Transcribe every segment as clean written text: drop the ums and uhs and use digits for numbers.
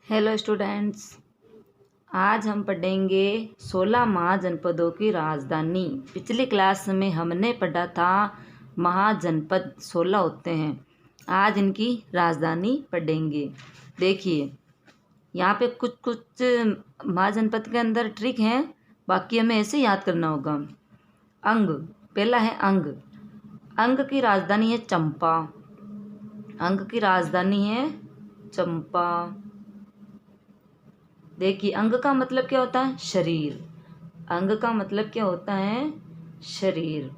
Hello students, आज हम पढ़ेंगे 16 महाजनपदों की राजधानी। पिछली क्लास में हमने पढ़ा था महाजनपद 16 होते हैं। आज इनकी राजधानी पढ़ेंगे। देखिए यहाँ पे कुछ कुछ महाजनपद के अंदर ट्रिक हैं, बाकी हमें ऐसे याद करना होगा। अंग, पहला है अंग। अंग की राजधानी है चंपा। अंग की राजधानी है चंपा। देखिए अंग का मतलब क्या होता है? शरीर। अंग का मतलब क्या होता है? शरीर।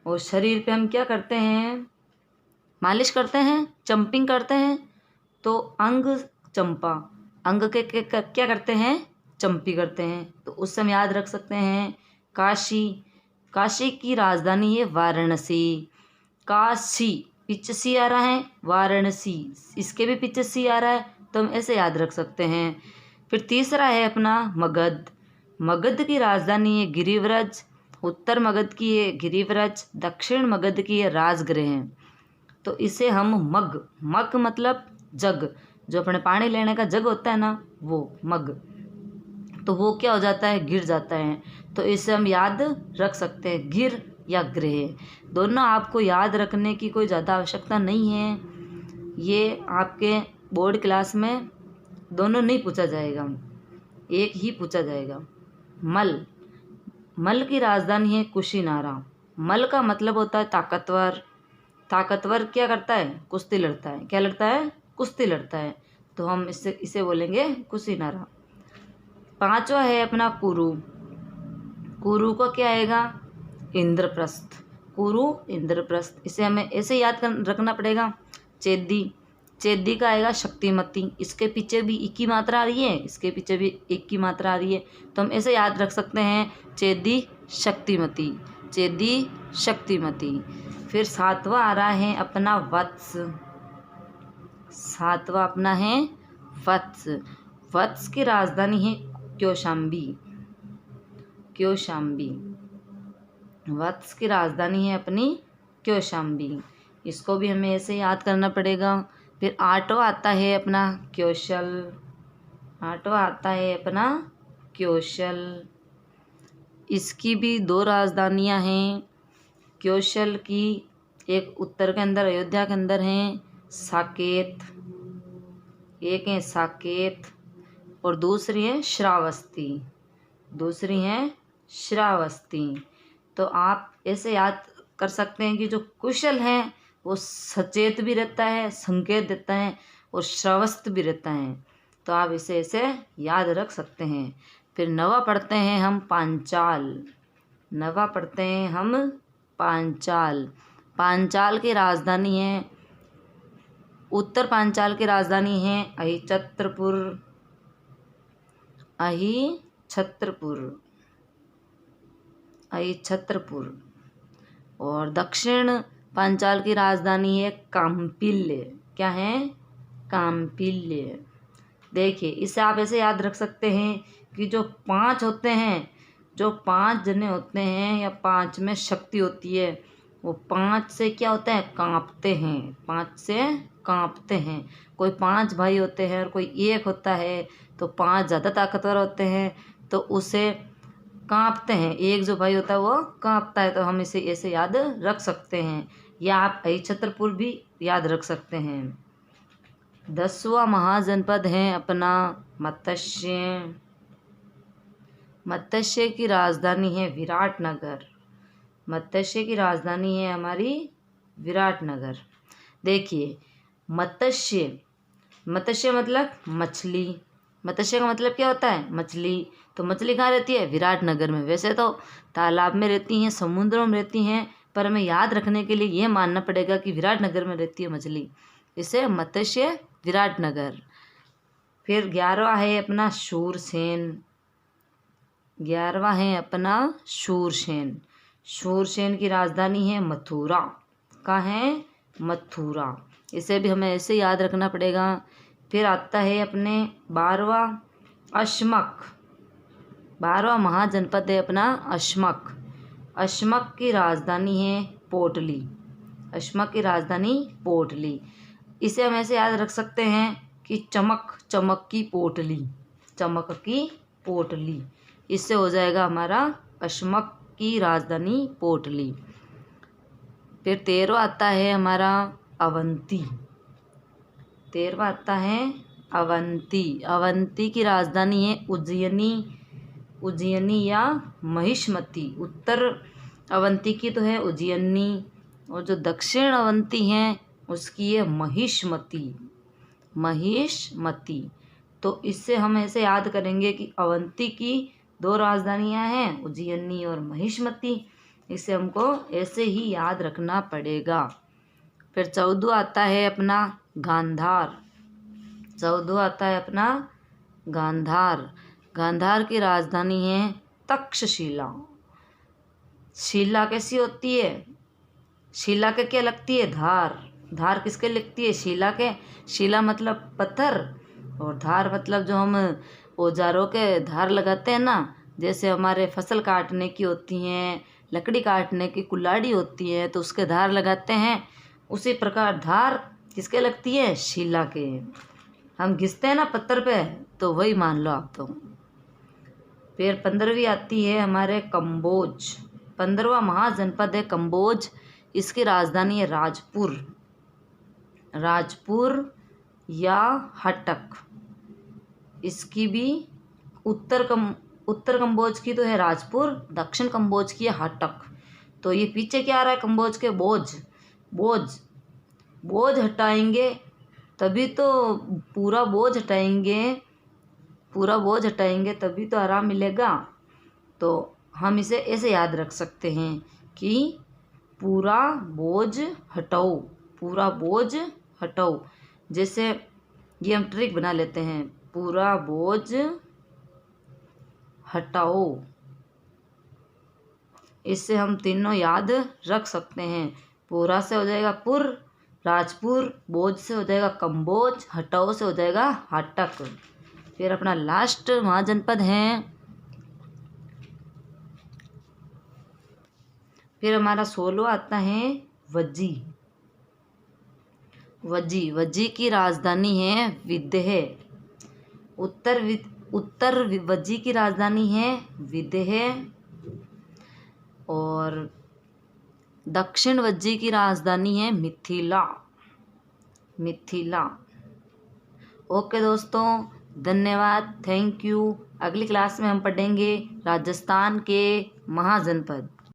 और शरीर पे हम क्या करते हैं? मालिश करते हैं, चंपिंग करते हैं। तो अंग चंपा, अंग के क्या करते हैं? चंपी करते हैं। तो उससे हम याद रख सकते हैं काशी। काशी की राजधानी है वाराणसी। काशी पीछे सी आ रहा है, वाराणसी इसके भी पीछे सी आ रहा है, तो हम ऐसे याद रख सकते हैं। फिर तीसरा है अपना मगध। मगध की राजधानी है गिरिव्रज। उत्तर मगध की है गिरिव्रज, दक्षिण मगध की है राजगृह। तो इसे हम मग मतलब जग, जो अपने पानी लेने का जग होता है ना, वो मग, तो वो क्या हो जाता है? गिर जाता है। तो इसे हम याद रख सकते हैं, गिर या गृह। दोनों आपको याद रखने की कोई ज़्यादा आवश्यकता नहीं है। ये आपके बोर्ड क्लास में दोनों नहीं पूछा जाएगा, एक ही पूछा जाएगा। मल की राजधानी है कुशीनारा। मल का मतलब होता है ताकतवर। ताकतवर क्या करता है? कुश्ती लड़ता है। क्या लड़ता है? कुश्ती लड़ता है। तो हम इसे बोलेंगे कुशीनारा। पांचवा है अपना कुरु। कुरु को क्या आएगा? इंद्रप्रस्थ। कुरु इंद्रप्रस्थ, इसे हमें ऐसे याद रखना पड़ेगा। चेदी, चेदी का आएगा शक्तिमती। इसके पीछे भी एक की मात्रा आ रही है, इसके पीछे भी एक की मात्रा आ रही है, तो हम ऐसे याद रख सकते हैं चेदी शक्तिमती। चेदी शक्तिमती। फिर सातवां आ रहा है अपना वत्स। सातवां अपना है वत्स। वत्स की राजधानी है कौशाम्बी। कौशाम्बी। वत्स की राजधानी है अपनी कौशाम्बी। इसको भी हमें ऐसे याद करना पड़ेगा। फिर आठवां आता है अपना कौशल। आठवां आता है अपना कौशल। इसकी भी दो राजधानियां हैं कौशल की। एक उत्तर के अंदर अयोध्या के अंदर है साकेत, एक है साकेत, और दूसरी है श्रावस्ती। दूसरी है श्रावस्ती। तो आप ऐसे याद कर सकते हैं कि जो कुशल है वो सचेत भी रहता है, संकेत देता है, और श्रावस्त भी रहता है। तो आप इसे ऐसे याद रख सकते हैं। फिर नवा पढ़ते हैं हम पांचाल। नवा पढ़ते हैं हम पांचाल। पांचाल की राजधानी है, उत्तर पांचाल की राजधानी है अहिछत्रपुर। अहिछत्रपुर। अहिछत्रपुर। और दक्षिण पांचाल की राजधानी है काम्पिल्य। क्या है? काम्पिल्य। देखिए इसे आप ऐसे याद रख सकते हैं कि जो 5 होते हैं, जो 5 जने होते हैं या 5 में शक्ति होती है, वो 5 से क्या होता है? कांपते हैं। 5 से कांपते हैं। कोई 5 भाई होते हैं और कोई एक होता है, तो 5 ज़्यादा ताकतवर होते हैं, तो उसे कांपते हैं। एक जो भाई होता है वो कांपता है। तो हम इसे ऐसे याद रख सकते हैं, या आप अहिछत्रपुर भी याद रख सकते हैं। 10वां महाजनपद है अपना मत्स्य। मत्स्य की राजधानी है विराटनगर। मत्स्य की राजधानी है हमारी विराटनगर। देखिए मत्स्य, मत्स्य मतलब मछली। मत्स्य का मतलब क्या होता है? मछली। तो मछली कहाँ रहती है? विराटनगर में। वैसे तो तालाब में रहती हैं, समुद्रों में रहती हैं, पर हमें याद रखने के लिए ये मानना पड़ेगा कि विराटनगर में रहती है मछली। इसे मत्स्य विराटनगर। फिर 11वां है अपना शूरसेन। 11वां है अपना शूरसेन। शूरसेन की राजधानी है मथुरा। कहाँ है? मथुरा। इसे भी हमें ऐसे याद रखना पड़ेगा। फिर आता है अपने 12वां अश्मक। 12वां महाजनपद है अपना अश्मक। अश्मक की राजधानी है पोटली। अश्मक की राजधानी पोटली। इसे हम ऐसे याद रख सकते हैं कि चमक, चमक की पोटली, चमक की पोटली। इससे हो जाएगा हमारा अशमक की राजधानी पोटली। फिर 13वां आता है हमारा अवंती। 13वां आता है अवंती। अवंती की राजधानी है उज्जैनी, उज्जैनी या महिष्मती। उत्तर अवंती की तो है उज्जैनी, और जो दक्षिण अवंती है उसकी है महिष्मती, महिष्मती। तो इससे हम ऐसे याद करेंगे कि अवंती की 2 राजधानियां हैं, उज्जैनी और महिष्मती। इसे हमको ऐसे ही याद रखना पड़ेगा। फिर 14वां आता है अपना गांधार। 14वां आता है अपना गांधार। गांधार की राजधानी है तक्षशिला। शिला कैसी होती है? शिला के क्या लगती है? धार। धार किसके लगती है? शिला के। शिला मतलब पत्थर, और धार मतलब जो हम औजारों के धार लगाते हैं ना, जैसे हमारे फसल काटने की होती हैं, लकड़ी काटने की कुल्हाड़ी होती है, तो उसके धार लगाते हैं। उसी प्रकार धार किसके लगती है? शिला के। हम घिसते हैं ना पत्थर पे, तो वही मान लो आप तो। फिर 15वीं आती है हमारे कंबोज। 15वां महाजनपद है कंबोज। इसकी राजधानी है राजपुर, राजपुर या हटक। इसकी भी उत्तर कंबोज की तो है राजपुर, दक्षिण कंबोज की है हटक। तो ये पीछे क्या आ रहा है कंबोज के? बोझ। बोझ, बोझ हटाएंगे तभी तो, पूरा बोझ हटाएंगे, पूरा बोझ हटाएंगे तभी तो आराम मिलेगा। तो हम इसे ऐसे याद रख सकते हैं कि पूरा बोझ हटाओ, पूरा बोझ हटाओ। जैसे ये हम ट्रिक बना लेते हैं, पूरा बोझ हटाओ। इससे हम तीनों याद रख सकते हैं। पूरा से हो जाएगा पुर, राजपुर, बोझ से हो जाएगा कंबोज, हटाओ से हो जाएगा हटक। फिर अपना लास्ट महाजनपद है, फिर हमारा 16वां आता है वज्जी। वज्जी, वज्जी की राजधानी है विदेह। उत्तर वज्जी की राजधानी है विदेह, और दक्षिण वज्जी की राजधानी है मिथिला, मिथिला। ओके दोस्तों, धन्यवाद, थैंक यू। अगली क्लास में हम पढ़ेंगे राजस्थान के महाजनपद।